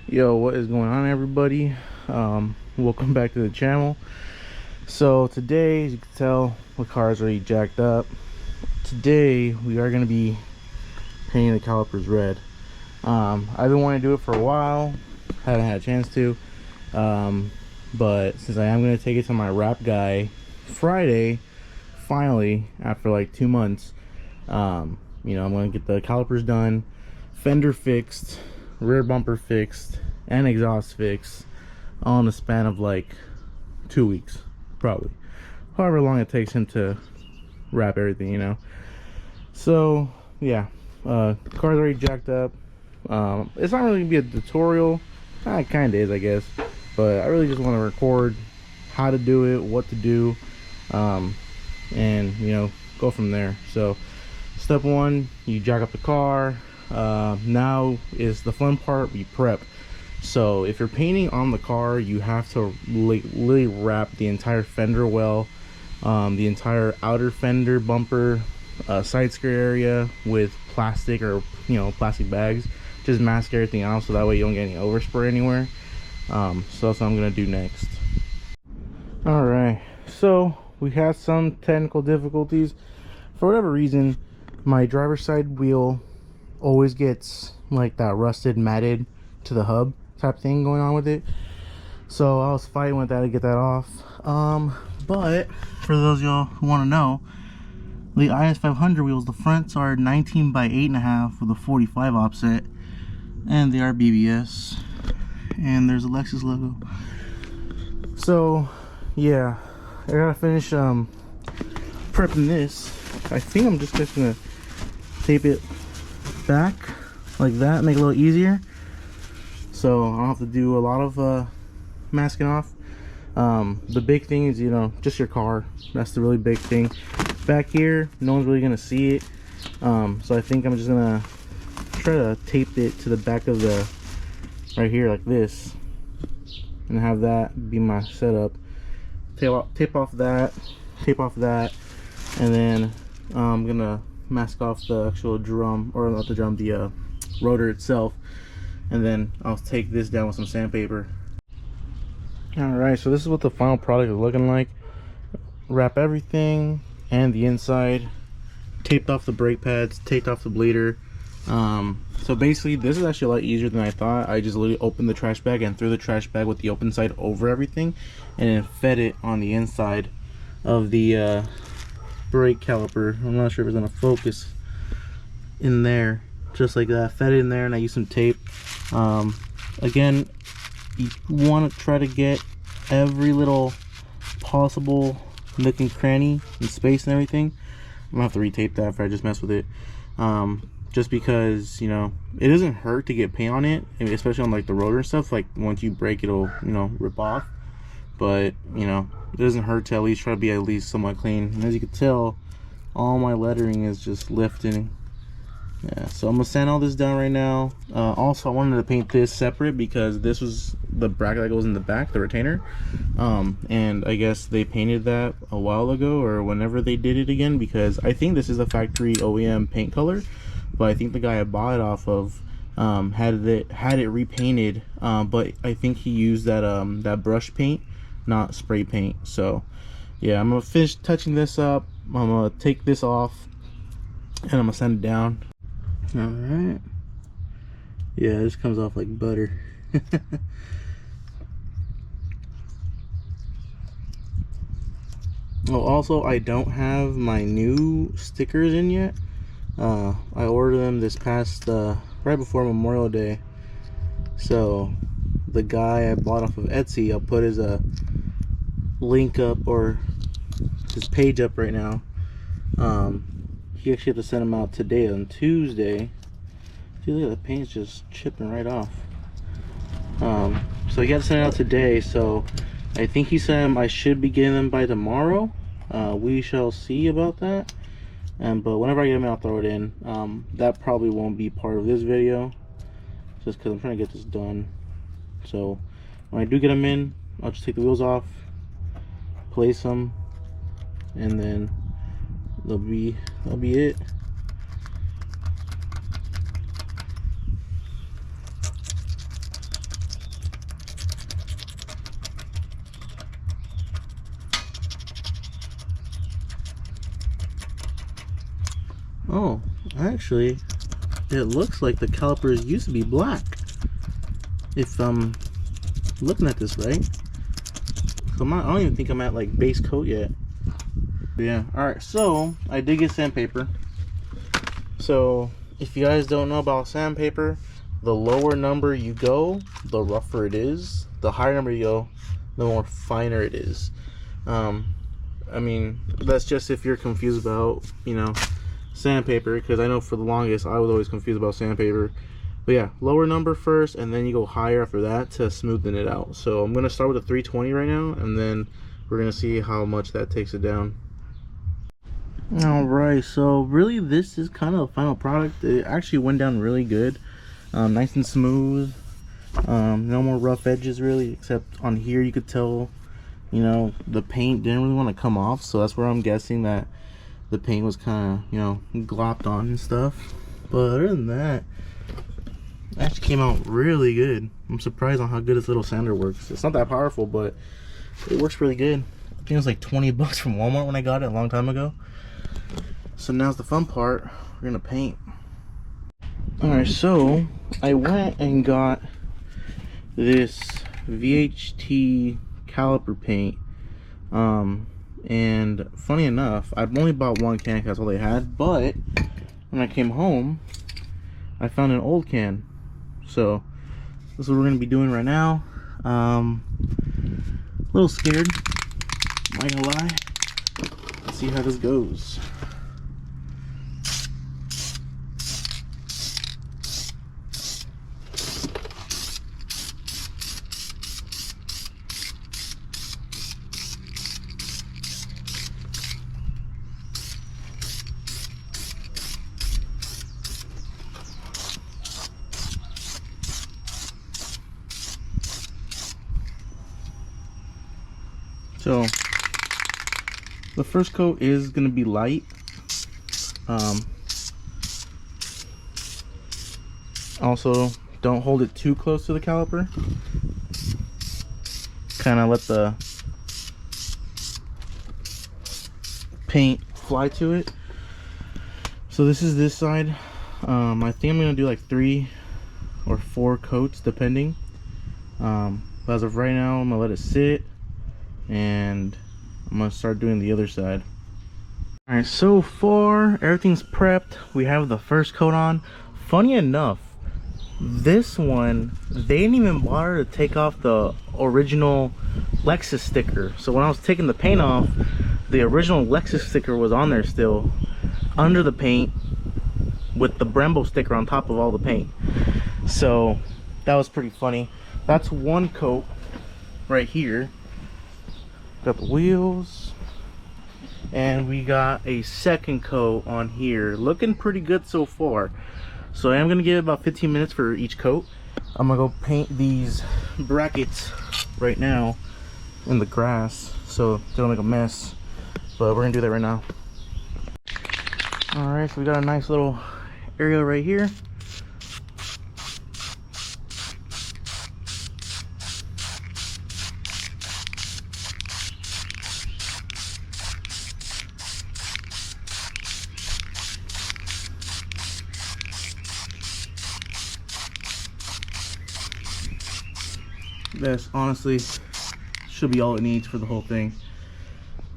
Yo, what is going on, everybody? Welcome back to the channel. So today, as you can tell, the car is already jacked up. Today we are going to be painting the calipers red. I've been wanting to do it for a while, haven't had a chance to, but since I am going to take it to my wrap guy Friday, finally, after like 2 months, I'm going to get the calipers done, fender fixed, rear bumper fixed, and exhaust fixed, all in the span of like 2 weeks, probably, however long it takes him to wrap everything. So yeah, car's already jacked up. It's not really gonna be a tutorial. It kind of is, I guess, but I really just want to record how to do it, what to do, and go from there. So step one, you jack up the car. Now is the fun part. We prep. So if you're painting on the car, you have to literally wrap the entire fender well, the entire outer fender bumper, side skirt area with plastic or plastic bags. Just mask everything out so that way you don't get any overspray anywhere. So that's what I'm gonna do next. All right, so we had some technical difficulties. For whatever reason, my driver's side wheel always gets like that rusted matted to the hub type thing going on with it. So I was fighting with that to get that off. But for those of y'all who want to know, the IS500 wheels, the fronts are 19 by 8.5 with a 45 offset, and they are BBS, and there's a Lexus logo. So yeah, I gotta finish prepping this. I think I'm just gonna tape it back like that, make it a little easier, so I don't have to do a lot of masking off. The big thing is just your car. That's the really big thing. Back here, no one's really gonna see it, so I think I'm just gonna try to tape it to the back of the right here like this, and have that be my setup. Tape off that, and then I'm gonna mask off the actual drum, or not the drum, the rotor itself, and then I'll take this down with some sandpaper. Alright, so this is what the final product is looking like. Wrap everything and the inside, taped off the brake pads, taped off the bleeder. So basically this is actually a lot easier than I thought. I just literally opened the trash bag and threw the trash bag with the open side over everything, and then fed it on the inside of the brake caliper. I'm not sure if it's gonna focus in there, just like that. Fed it in there, and I used some tape. Again, you want to try to get every little possible nook and cranny and space and everything. I'm gonna have to retape that if I just mess with it, just because it doesn't hurt to get paint on it, especially on like the rotor and stuff. Like once you break, it'll rip off, but it doesn't hurt to at least try to be at least somewhat clean. And as you can tell, all my lettering is just lifting. Yeah, so I'm gonna sand all this down right now. Also, I wanted to paint this separate because this was the bracket that goes in the back, the retainer, and I guess they painted that a while ago or whenever they did it again, because I think this is a factory OEM paint color, but I think the guy I bought it off of had it repainted, but I think he used that brush paint, not spray paint. So yeah, I'm gonna finish touching this up. I'm gonna take this off and I'm gonna sand it down. All right, yeah, this comes off like butter. Oh, also, I don't have my new stickers in yet. I ordered them this past right before Memorial Day. So the guy I bought off of Etsy, I'll put his link up, or his page up right now. You actually have to send them out today on Tuesday. See, look at the paint's just chipping right off. So you got to send it out today. So I think he said I should be getting them by tomorrow. We shall see about that. But whenever I get them, I'll throw it in. That probably won't be part of this video, just because I'm trying to get this done. So when I do get them in, I'll just take the wheels off, place them, and then that'll be it. actually, it looks like the calipers used to be black, if I'm looking at this right. So I don't even think I'm at like base coat yet. But yeah, alright, so I did get sandpaper. So if you guys don't know about sandpaper, the lower number you go, the rougher it is. The higher number you go, the more finer it is. I mean, that's just if you're confused about, you know, sandpaper, because I know for the longest I was always confused about sandpaper. But yeah, lower number first, and then you go higher after that to smoothen it out. So I'm gonna start with a 320 right now, and then we're gonna see how much that takes it down. Alright, so really this is kind of the final product. It actually went down really good, nice and smooth. No more rough edges really, except on here you could tell, you know, the paint didn't really want to come off, so that's where I'm guessing that the paint was kind of, you know, glopped on and stuff. But other than that, it actually came out really good. I'm surprised on how good this little sander works. It's not that powerful, but it works really good. I think it was like 20 bucks from Walmart when I got it a long time ago. So now's the fun part. We're gonna paint. Alright, so I went and got this VHT caliper paint, and funny enough, I've only bought one can because that's all they had, but when I came home I found an old can, so this is what we're gonna be doing right now. A little scared, not gonna lie. Let's see how this goes. So the first coat is going to be light. Also, don't hold it too close to the caliper. Kind of let the paint fly to it. So this is this side. I think I'm going to do like 3 or 4 coats depending. But as of right now, I'm going to let it sit, and I'm gonna start doing the other side. All right, so far everything's prepped. We have the first coat on. Funny enough, this one they didn't even bother to take off the original Lexus sticker. So when I was taking the paint off, the original Lexus sticker was on there still under the paint with the Brembo sticker on top of all the paint. So that was pretty funny. That's one coat right here. Got the wheels, and we got a second coat on here, looking pretty good so far. So I am gonna give it about 15 minutes for each coat. I'm gonna go paint these brackets right now in the grass so they don't make a mess, but we're gonna do that right now. All right, so we got a nice little area right here. This honestly should be all it needs for the whole thing.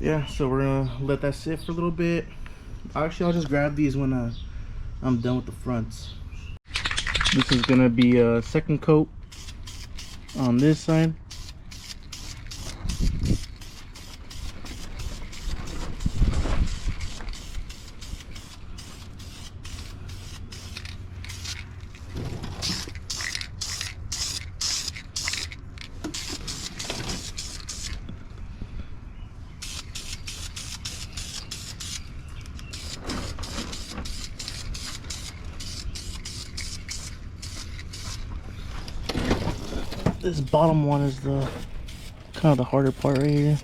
Yeah, so we're gonna let that sit for a little bit. Actually, I'll just grab these when I'm done with the fronts. This is gonna be a second coat on this side. This bottom one is the kind of the harder part right here.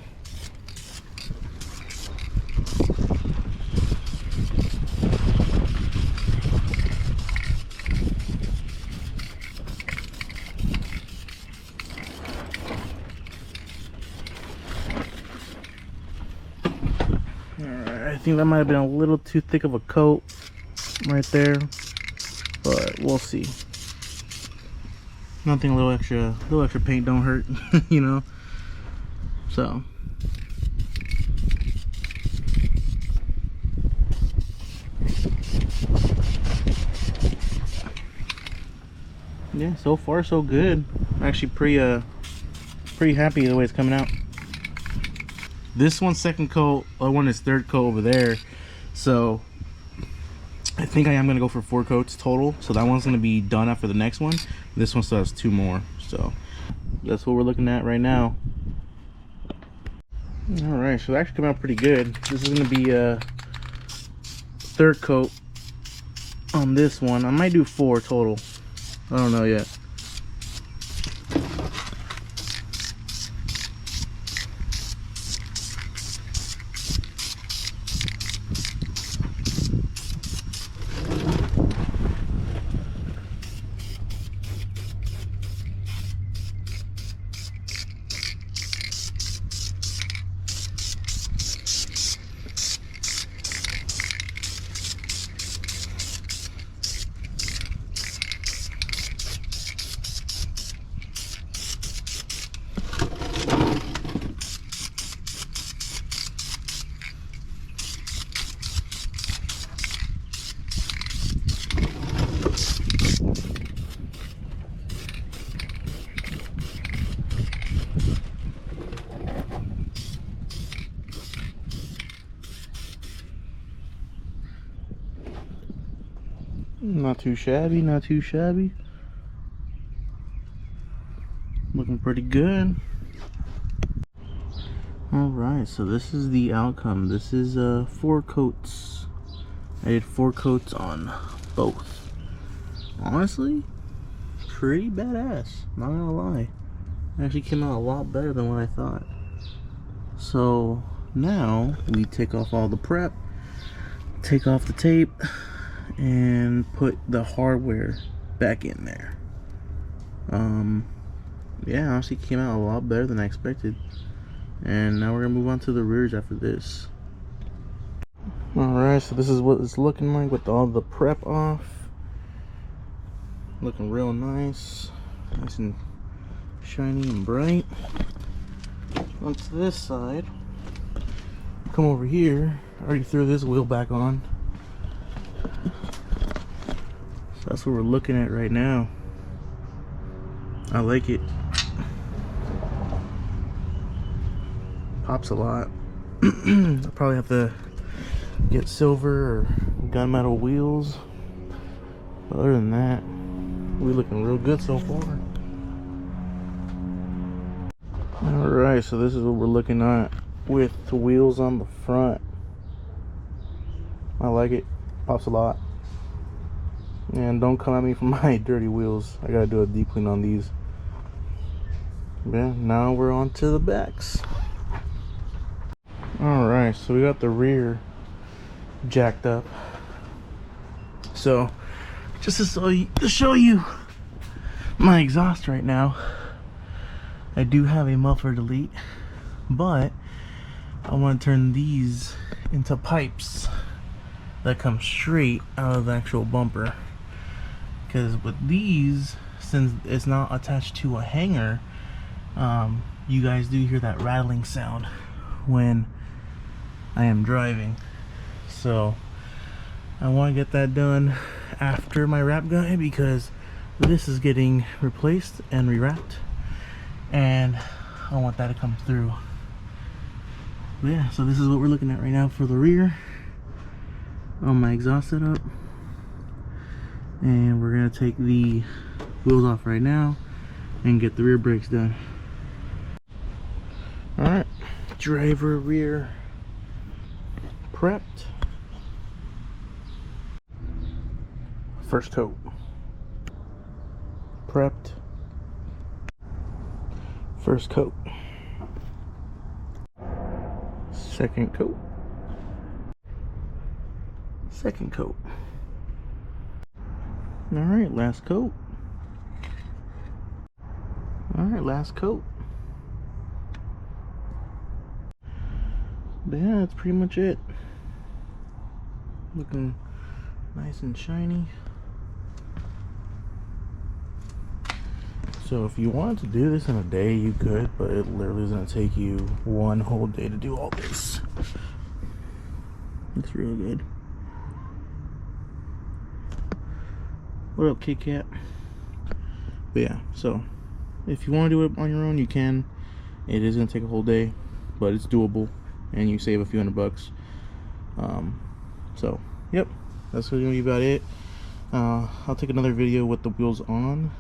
Alright, I think that might have been a little too thick of a coat. right there, but we'll see. Nothing, a little extra paint don't hurt, you know. So yeah, so far so good. I'm actually pretty happy the way it's coming out. This one's second coat, other one is third coat over there. So I think I am gonna go for 4 coats total. So that one's gonna be done after the next one. This one still has 2 more. So that's what we're looking at right now. All right, so it actually came out pretty good. This is gonna be a third coat on this one. I might do 4 total. I don't know yet. Not too shabby, not too shabby. Looking pretty good. Alright, so this is the outcome. This is 4 coats. I did 4 coats on both. Honestly, pretty badass, not gonna lie. It actually came out a lot better than what I thought. So now we take off all the prep, take off the tape, and put the hardware back in there. Yeah, honestly came out a lot better than I expected. And now we're gonna move on to the rears after this. Alright, so this is what it's looking like with all the prep off. Looking real nice. Nice and shiny and bright. Onto this side. Come over here. I already threw this wheel back on. So that's what we're looking at right now. I like it. Pops a lot. I'll probably have to get silver or gunmetal wheels. But other than that, we're looking real good so far. Alright, so this is what we're looking at with the wheels on the front. I like it. Pops a lot. And don't come at me for my dirty wheels. I gotta do a deep clean on these. Yeah, now we're on to the backs. Alright, so we got the rear jacked up. So just to show you my exhaust right now, I do have a muffler delete, but I want to turn these into pipes that come straight out of the actual bumper. Because with these, since it's not attached to a hanger, you guys do hear that rattling sound when I am driving. So I want to get that done after my wrap guy, because this is getting replaced and rewrapped, and I want that to come through. But yeah, so this is what we're looking at right now for the rear on my exhaust setup. And we're gonna take the wheels off right now and get the rear brakes done. Alright, driver rear prepped. First coat prepped. First coat. Second coat. Second coat. Alright, last coat. Alright, last coat. But yeah, that's pretty much it. Looking nice and shiny. So if you wanted to do this in a day, you could, but it literally is going to take you one whole day to do all this. Looks real good. What up, Kit Kat? But yeah, so if you want to do it on your own, you can. It is going to take a whole day, but it's doable, and you save a few $100. So, yep, that's going to be about it. I'll take another video with the wheels on